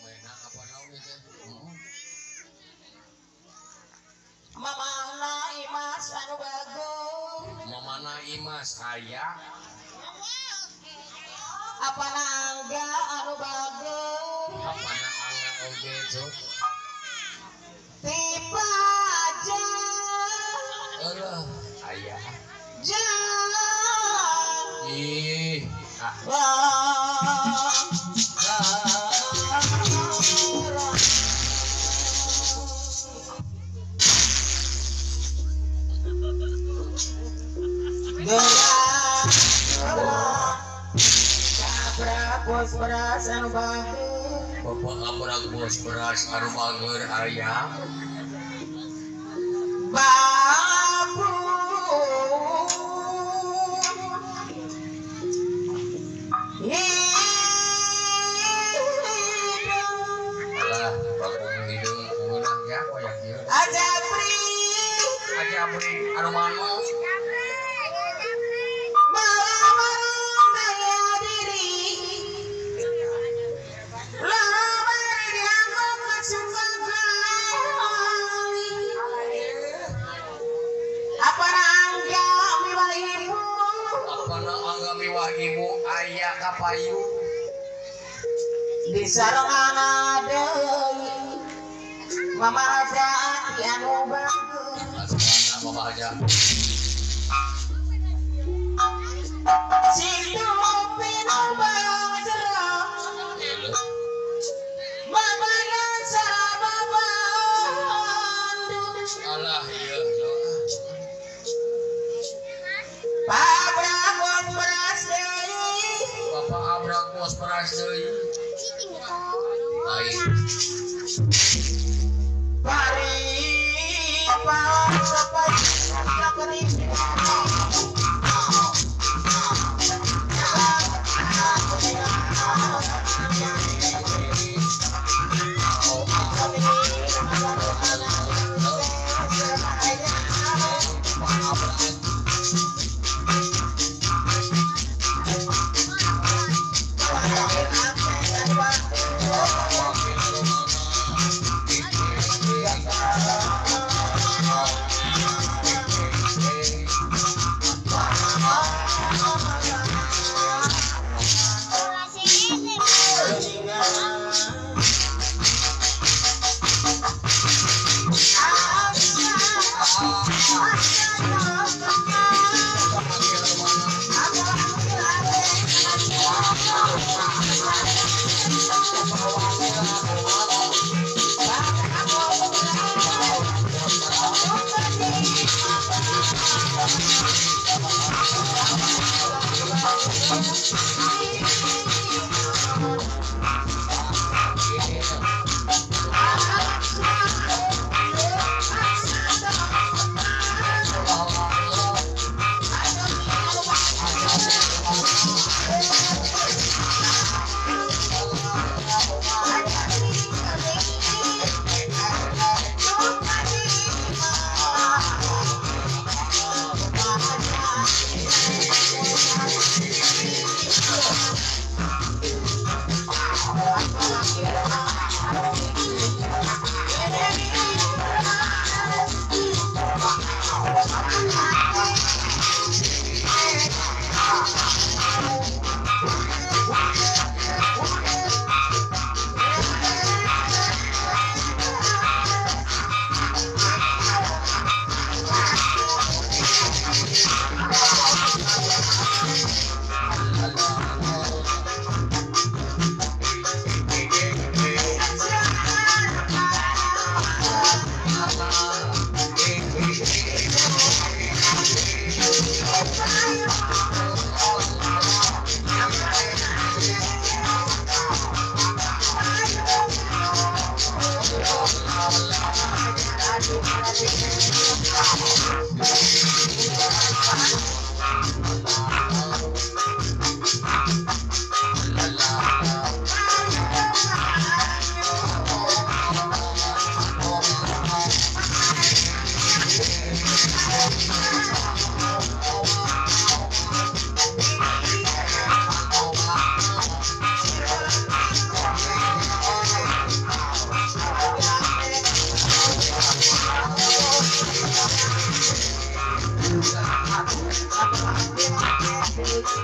Mainan apa naon itu? Mamana Imas anu bagus. Mamana Imas aya. Apana angga anu bagus. Apana angga oge cuk. Tipe aja. Eueuh, aya. Jangan. Ih, bos beras anu bagus. Bapak abrag bos beras anu bager aya. Babu. Alah, bakung hidung ngeunah ya koyak ieu. Ajabri. Ajabri anu manu. Ibu ayah kapayu di sarana deui mama aja anu bagus mama aja situ pinu bajerah mama dan saraba Bandung alah iya Bapak beras deui Bapak abrag bos beras deui lain bari palang sepai sakeuring I'm